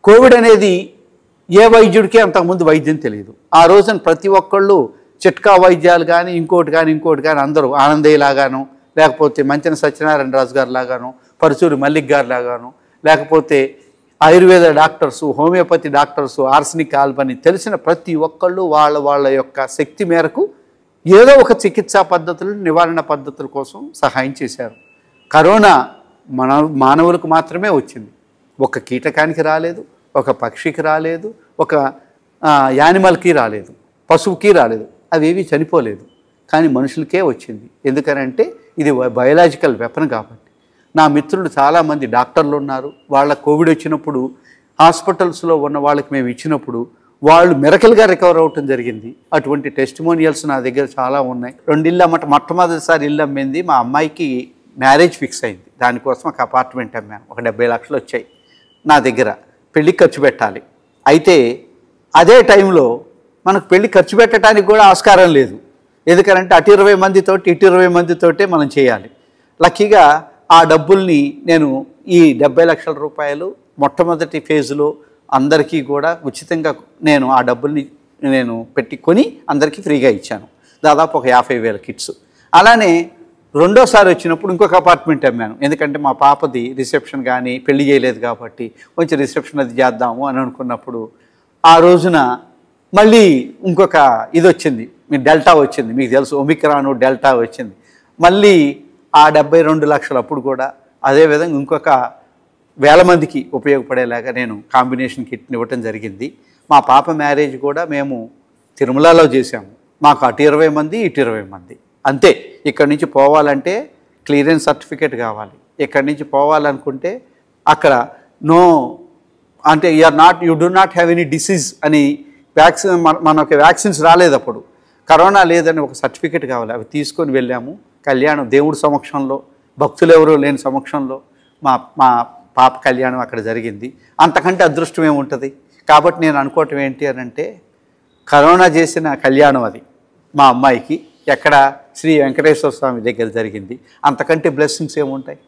Covid అనేది ఏ వైద్యుడికి అంతకుముందు వైద్యం తెలియదు. ఆ రోజున ప్రతి ఒక్కళ్ళు చిట్కా వైద్యాలు కానీ ఇంకోటి కానీ అందరూ ఆనందయ్యలాగాను, లేకపోతే మంచెన సత్యనారాయణ రాజు గారు లాగాను, పరుచూరి మల్లిక్ గారు లాగాను, లేకపోతే Ayurveda doctors, homoeopathy doctors, arsenic ఆల్బని తెలిసిన ప్రతి ఒక్కళ్ళు వాళ్ళ యొక్క శక్తి మేరకు ఏదో ఒక చికిత్సా పద్ధతులు, నివారణ పద్ధతుల కోసం సహాయం చేశారు. కరోనా మానవులకు మాత్రమే వచ్చింది. ఒక కీటకానికి రాలేదు, ఒక పక్షికి రాలేదు, ఒక యానిమల్కి రాలేదు, పశువుకి రాలేదు, అవేవి చనిపోలేదు. కానీ మనుషులకే వచ్చింది. ఎందుకనంటే ఇది బయోలాజికల్ వెపన్ కాబట్టి. నా మిత్రులు చాలామంది డాక్టర్లు ఉన్నారు. వాళ్ళ కోవిడ్ వచ్చినప్పుడు హాస్పిటల్స్లో ఉన్న వాళ్ళకి మేము ఇచ్చినప్పుడు వాళ్ళు మిరకల్గా రికవర్ అవ్వటం జరిగింది. అటువంటి టెస్టిమోనియల్స్ నా దగ్గర చాలా ఉన్నాయి. 2 ఇళ్ళు అమ్మట, మొట్టమొదటిసారి ఇల్లు అమ్మింది మా అమ్మాయికి మ్యారేజ్ ఫిక్స్ అయింది. దానికోసం ఒక అపార్ట్మెంట్ అమ్మాను. ఒక 70 లక్షలు వచ్చాయి నా దగ్గర. పెళ్ళికి ఖర్చు పెట్టాలి. అయితే అదే టైంలో మనకు పెళ్ళి ఖర్చు పెట్టడానికి కూడా ఆస్కారం లేదు. ఎందుకంటే అటు 20 మందితోటి ఇటు 20 మందితోటే మనం చేయాలి. లక్కీగా ఆ డబ్బుల్ని నేను ఈ 70 లక్షల రూపాయలు మొట్టమొదటి ఫేజ్లో అందరికీ కూడా ఉచితంగా నేను ఆ డబ్బుల్ని నేను పెట్టుకొని అందరికీ ఫ్రీగా ఇచ్చాను. దాదాపు ఒక 50,000 కిట్స్. అలానే రెండోసారి వచ్చినప్పుడు ఇంకొక అపార్ట్మెంట్ అమ్మాను. ఎందుకంటే మా పాపది రిసెప్షన్ కానీ పెళ్లి చేయలేదు కాబట్టి కొంచెం రిసెప్షన్ అది చేద్దాము అని అనుకున్నప్పుడు ఆ రోజున మళ్ళీ ఇంకొక ఇది వచ్చింది, మీ డెల్టా వచ్చింది. మీకు తెలుసు, ఒమిక్రాను డెల్టా వచ్చింది. మళ్ళీ ఆ 72 లక్షలు అప్పుడు కూడా అదేవిధంగా ఇంకొక 1000 మందికి ఉపయోగపడేలాగా నేను కాంబినేషన్ కిట్ని ఇవ్వటం జరిగింది. మా పాప మ్యారేజ్ కూడా మేము తిరుమలలో చేశాము. మాకు అటు 20 మంది ఇటు 20 మంది అంతే. ఇక్కడి నుంచి పోవాలంటే క్లియరెన్స్ సర్టిఫికేట్ కావాలి. ఇక్కడి నుంచి పోవాలనుకుంటే అక్కడ నో అంటే you do not have any disease అని వ్యాక్సిన్, మనకి వ్యాక్సిన్స్ రాలేదు అప్పుడు, కరోనా లేదని ఒక సర్టిఫికేట్ కావాలి. అవి తీసుకొని వెళ్ళాము. కళ్యాణం దేవుడి సమక్షంలో, భక్తులు ఎవరూ లేని సమక్షంలో మా పాప కళ్యాణం అక్కడ జరిగింది. అంతకంటే అదృష్టం ఏముంటుంది? కాబట్టి నేను అనుకోవటం ఏంటి అని అంటే, కరోనా చేసిన కళ్యాణం అది మా అమ్మాయికి ఎక్కడ శ్రీ వెంకటేశ్వర స్వామి దగ్గర జరిగింది. అంతకంటే బ్లెస్సింగ్స్ ఏముంటాయి?